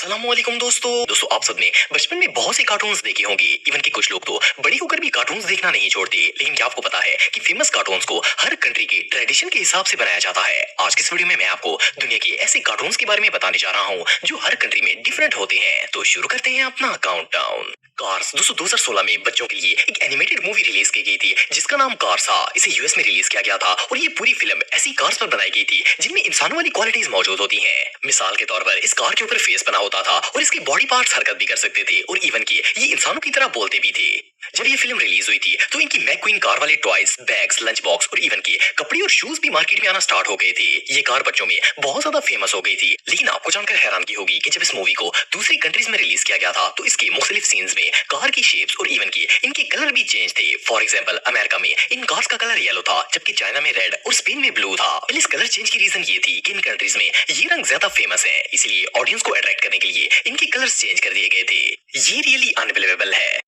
अस्सलामुअलैकुम दोस्तों आप सबने बचपन में बहुत से कार्टून्स देखे होंगे। इवन कि कुछ लोग तो बड़े होकर भी कार्टून्स देखना नहीं छोड़ते। लेकिन क्या आपको पता है कि फेमस कार्टून्स को हर कंट्री के ट्रेडिशन के हिसाब से बनाया जाता है। आज की इस वीडियो में मैं आपको दुनिया के ऐसे कार्टून्स के बारे में बताने जा रहा हूँ जो हर कंट्री में डिफरेंट होते हैं। तो शुरू करते हैं अपना काउंटडाउन। कार्स दोस्तों 2016 में बच्चों के लिए एक एनिमेटेड मूवी रिलीज की गई थी जिसका नाम कार्स था। इसे यूएस में रिलीज किया गया था और ये पूरी फिल्म ऐसी कार्स पर बनाई गई थी जिनमें इंसानों वाली क्वालिटीज मौजूद होती हैं। मिसाल के तौर पर इस कार के ऊपर फेस बना होता था और इसके बॉडी पार्ट्स हरकत भी कर सकते थे और इवन कि ये इंसानों की तरह बोलते भी थे। जब ये फिल्म रिलीज हुई थी तो इनकी मैकक्वीन कार वाले टॉयज, बैग्स, लंच बॉक्स और इवन के कपड़े और शूज भी मार्केट में आना स्टार्ट हो गए थे। ये कार बच्चों में बहुत ज्यादा फेमस हो गई थी। लेकिन आपको जानकर हैरानगी होगी कि जब इस मूवी को दूसरी कंट्रीज में रिलीज किया गया था तो इसके मुख्तलिफ सीन्स में कार की शेप्स और इवन की इनके कलर भी चेंज थे। फॉर एग्जाम्पल अमेरिका में इन कार्स का कलर येलो था जबकि चाइना में रेड और स्पेन में ब्लू था। इस कलर चेंज की रीजन ये थी कि इन कंट्रीज में ये रंग ज्यादा फेमस है, इसलिए ऑडियंस को अट्रैक्ट करने के लिए इनके कलर्स चेंज कर दिए गए थे। ये रियली अनबिलीवेबल है।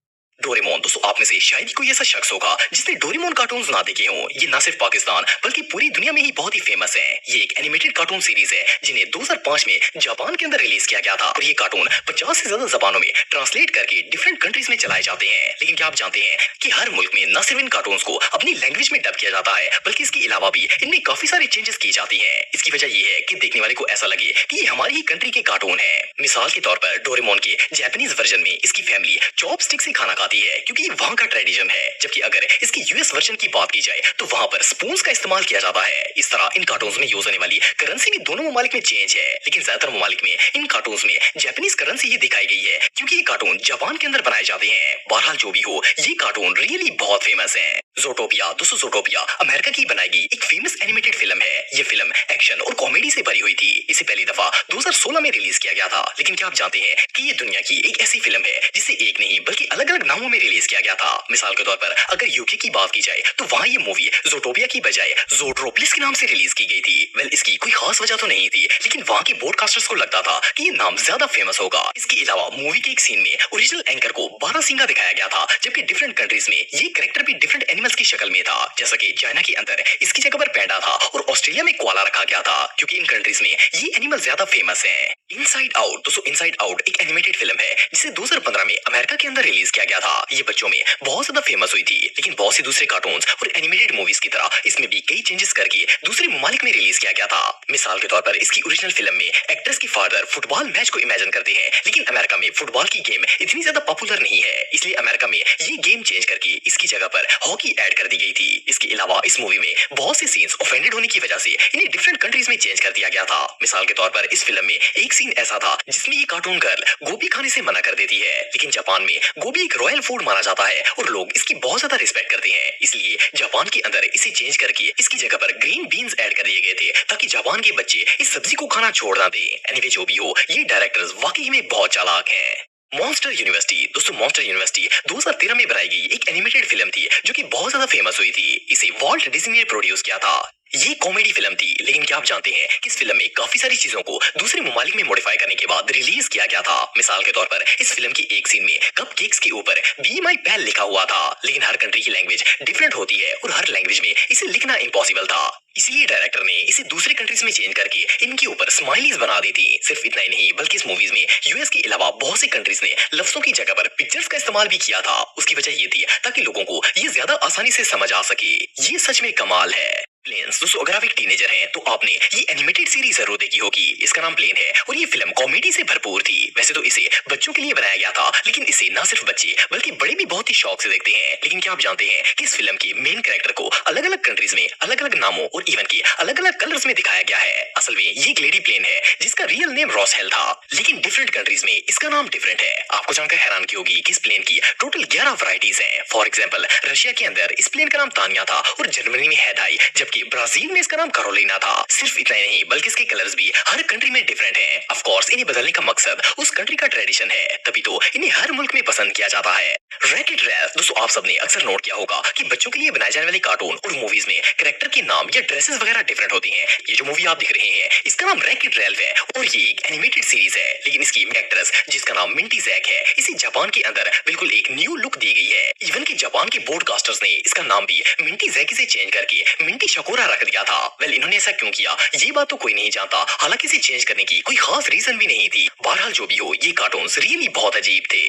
डोरेमोन दोस्तों आप में से शायद ही कोई ऐसा शख्स होगा जिसने डोरेमोन कार्टून्स ना देखे हों। ये ना सिर्फ पाकिस्तान बल्कि पूरी दुनिया में ही बहुत ही फेमस है। ये एक एनिमेटेड कार्टून सीरीज है जिन्हें 2005 में जापान के अंदर रिलीज किया गया था और ये कार्टून 50 से ज्यादा जबानों में ट्रांसलेट करके डिफरेंट कंट्रीज में चलाए जाते हैं। लेकिन क्या आप जानते हैं कि हर मुल्क में न सिर्फ इन कार्टून्स को अपनी लैंग्वेज में डब किया जाता है बल्कि इसके अलावा भी इनमें काफी सारे चेंजेस की जाती है। इसकी वजह यह है कि देखने वाले को ऐसा लगे कि ये हमारी ही कंट्री के कार्टून है। मिसाल के तौर पर डोरेमोन के जापानीज वर्जन में इसकी फैमिली चॉपस्टिक से खाना खाती है क्योंकि वहाँ का ट्रेडिशन है, जबकि अगर इसकी यूएस वर्जन की बात की जाए तो वहाँ पर स्पून्स का इस्तेमाल किया जाता है। इस तरह इन कार्टून्स में यूज होने वाली करेंसी भी दोनों ममालिक में चेंज है। लेकिन ज्यादातर ममालिक में इन कार्टून्स में जापानीज करेंसी ही दिखाई गई है क्योंकि ये कार्टून जापान के अंदर बनाए जाते हैं। बहरहाल जो भी हो, ये कार्टून रियली बहुत फेमस है। ज़ूटोपिया दोस्तों ज़ूटोपिया अमेरिका की बनाई गई एक फेमस एनिमेटेड फिल्म है। ये फिल्म एक्शन और कॉमेडी से भरी हुई थी। इसे पहली दफा 2016 में रिलीज किया गया था। लेकिन क्या आप जानते हैं कि ये दुनिया की एक ऐसी फिल्म है जिसे एक नहीं बल्कि अलग अलग नामों में रिलीज किया गया था। मिसाल के तौर पर अगर यूके की बात की जाए तो वहाँ ये मूवी ज़ूटोपिया की बजाय ज़ूट्रोपोलिस के नाम से रिलीज की गई थी। वेल इसकी कोई खास वजह तो नहीं थी, लेकिन वहाँ के ब्रॉडकास्टर्स को लगता था कि ये नाम ज्यादा फेमस होगा। इसके अलावा मूवी के एक सीन में ओरिजिनल एंकर को बारहसिंगा दिखाया गया था, जबकि डिफरेंट कंट्रीज में ये कैरेक्टर भी डिफरेंट एनिमल्स की शक्ल में था। जैसा कि चाइना के अंदर इसकी जगह पर पैंडा था और ऑस्ट्रेलिया में कोआला रखा गया था क्योंकि इन कंट्रीज में ये एनिमल ज्यादा फेमस है। इनसाइड आउट दोस्तों इनसाइड आउट एक एनिमेटेड फिल्म है जिसे 2015 में अमेरिका के अंदर रिलीज किया गया था। ये बच्चों में बहुत ज्यादा फेमस हुई थी, लेकिन बहुत से दूसरे कार्टून्स और एनिमेटेड मूवीज की तरह इसमें भी कई चेंजेस करके दूसरे ममालिक में रिलीज किया गया था। मिसाल के तौर पर इसकी ओरिजिनल फिल्म में एक्ट्रेस के फादर फुटबॉल मैच को इमेजिन करते हैं, लेकिन अमेरिका में फुटबॉल की गेम इतनी ज्यादा पॉपुलर नहीं है, इसलिए अमेरिका में ये गेम चेंज करके इसकी जगह पर हॉकी ऐड कर दी गई थी। इसके अलावा इस मूवी में बहुत से सीन्स ऑफेंडेड होने की वजह से इन्हें डिफरेंट कंट्रीज में चेंज कर दिया गया था। मिसाल के तौर पर इस फिल्म में एक सीन ऐसा था जिसमें ये कार्टून गर्ल गोभी खाने से मना कर देती है, लेकिन जापान में गोभी एक रॉयल फूड माना जाता है और लोग इसकी बहुत ज्यादा रिस्पेक्ट करते हैं। इसलिए जापान के अंदर इसे चेंज करके इसकी जगह पर ग्रीन बीन्स ऐड कर दिए गए थे ताकि जापान के बच्चे इस सब्जी को खाना छोड़ ना दें। एनीवे जो भी हो, ये डायरेक्टर्स वाकई में बहुत चालाक हैं। मॉन्स्टर यूनिवर्सिटी दोस्तों मॉन्स्टर यूनिवर्सिटी 2013 में बनाई गई एक एनिमेटेड फिल्म थी जो कि बहुत ज्यादा फेमस हुई थी। इसे वॉल्ट डिज्नी ने प्रोड्यूस किया था। ये कॉमेडी फिल्म थी, लेकिन क्या आप जानते हैं कि इस फिल्म में काफी सारी चीजों को दूसरे ममालिक में मॉडिफाई करने के बाद रिलीज किया गया था। मिसाल के तौर पर इस फिल्म की एक सीन में कप केक्स के ऊपर बी माई पैल लिखा हुआ था, लेकिन हर कंट्री की लैंग्वेज डिफरेंट होती है और हर लैंग्वेज में इसे लिखना इम्पॉसिबल था। इसलिए डायरेक्टर ने इसे दूसरे कंट्रीज में चेंज करके इनके ऊपर स्माइलीज बना दी थी। सिर्फ इतना ही नहीं बल्कि इस मूवीज में यूएस के अलावा बहुत से कंट्रीज ने लफ्जों की जगह पर पिक्चर्स का इस्तेमाल भी किया था। उसकी वजह ये थी ताकि लोगों को ये ज्यादा आसानी से समझ आ सके। ये सच में कमाल है। प्लेन्स दोस्तों अगर आप एक टीनेजर हैं तो आपने ये एनिमेटेड सीरीज जरूर देखी होगी। इसका नाम प्लेन है और ये फिल्म कॉमेडी से भरपूर थी। वैसे तो इसे बच्चों के लिए बनाया गया था, लेकिन इसे ना सिर्फ बच्चे बल्कि बड़े भी बहुत ही शौक से देखते हैं। लेकिन क्या आप जानते हैं कि इस फिल्म के मेन कैरेक्टर को अलग अलग कंट्रीज में अलग अलग नामों और इवन की अलग अलग कलर्स में दिखाया गया है। असल में ये एक लेडी प्लेन है जिसका रियल नेम रॉसहेल था, लेकिन डिफरेंट कंट्रीज में इसका नाम डिफरेंट है। आपको जानकर हैरान की होगी कि इस प्लेन की टोटल 11 वैरायटीज हैं। फॉर एग्जाम्पल रशिया के अंदर इस प्लेन का नाम तानिया था और जर्मनी में हेडाई, जबकि ब्राजील में इसका नाम कैरोलिना था। सिर्फ इतना ही नहीं बल्कि इसके कलर्स भी हर कंट्री में डिफरेंट हैं। ऑफ कोर्स इन्हें बदलने का मकसद उस कंट्री का ट्रेडिशन है, तभी तो इन्हें हर मुल्क में पसंद किया जाता है। रैकेट रैल्फ दोस्तों आप सबने अक्सर नोट किया होगा कि बच्चों के लिए बनाए जाने वाले कार्टून और मूवीज में कैरेक्टर के नाम या ड्रेसेस वगैरह डिफरेंट होती हैं। ये जो मूवी आप देख रहे हैं इसका नाम रैकेट रैल्फ है और ये एक एनिमेटेड सीरीज है, लेकिन इसकी एक्ट्रेस जिसका नाम मिंटी जैक है इसे जापान के अंदर बिल्कुल एक न्यू लुक दी गई है। इवन कि जापान के ब्रॉडकास्टर्स ने इसका नाम भी मिंटी जैक से चेंज करके मिंटी चकोरा रख दिया था। वेल इन्होंने ऐसा क्यों किया ये बात तो कोई नहीं जानता, हालांकि इसे चेंज करने की कोई खास रीजन भी नहीं थी। बहरहाल जो भी हो ये कार्टून्स रियली बहुत अजीब थे।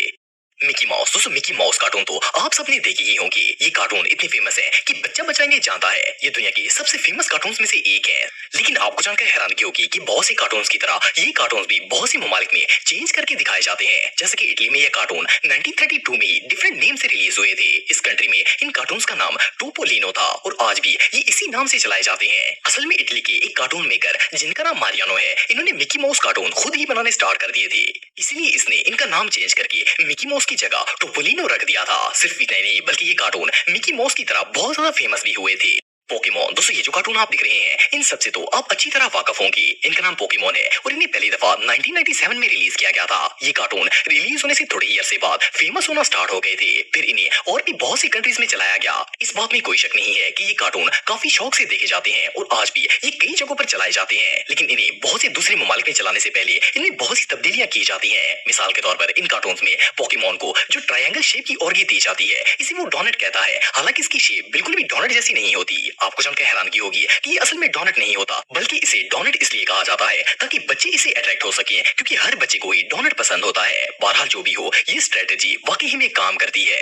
मिकी माउस, दोस्तों मिकी माउस कार्टून तो आप सबने देखी ही होंगी। ये कार्टून इतने फेमस है कि बच्चा बच्चा इन्हें जानता है। ये दुनिया के सबसे फेमस कार्टून्स में से एक है। लेकिन आपको जानकर हैरानगी होगी कि बहुत से कार्टून्स की तरह ये कार्टून्स भी बहुत से ममालिक में चेंज करके दिखाए जाते हैं। जैसे कि इटली में ये कार्टून 1932 में ही डिफरेंट नेम से रिलीज हुए थे। इस कंट्री में इन कार्टून्स का नाम टोपोलिनो था और आज भी ये इसी नाम से चलाए जाते हैं। असल में इटली के एक कार्टून मेकर जिनका नाम मारियानो है, इन्होंने मिकी माउस कार्टून खुद ही बनाने स्टार्ट कर दिए थे। इसलिए इसने इनका नाम चेंज करके मिकी माउस की जगह टोपोलिनो रख दिया था। सिर्फ इतना ही नहीं बल्कि ये कार्टून मिकी माउस की तरह बहुत ज्यादा फेमस भी हुए थे। पोकेमोन, दोस्तों ये जो कार्टून आप दिख रहे हैं इन सबसे तो आप अच्छी तरह वाकिफ होंगे। इनका नाम पोकेमोन है और इन्हें पहली दफा 1997 में रिलीज किया गया था। ये कार्टून रिलीज होने से थोड़े ईयर से बाद फेमस होना स्टार्ट हो गए थे। फिर इन्हें और भी बहुत सी कंट्रीज में चलाया गया। इस बात में कोई शक नहीं है कि ये कार्टून काफी शौक से देखे जाते हैं और आज भी ये कई जगहों पर चलाए जाते हैं। लेकिन इन्हें बहुत से दूसरे ममालिक में चलाने से पहले इनमें बहुत सी तब्दीलियां की जाती हैं। मिसाल के तौर पर इन कार्टून में पोकेमोन को जो ट्रायंगल शेप की ऑर्गी दी जाती है इसे वो डोनट कहता है। हालांकि इसकी शेप बिल्कुल भी डोनट जैसी नहीं होती। आपको जानकर हैरानगी होगी कि ये असल में डोनट नहीं होता, बल्कि इसे डोनट इसलिए कहा जाता है ताकि बच्चे इसे अट्रैक्ट हो सकें, क्योंकि हर बच्चे को ही डोनट पसंद होता है। बहरहाल जो भी हो ये स्ट्रेटेजी वाकई में काम करती है।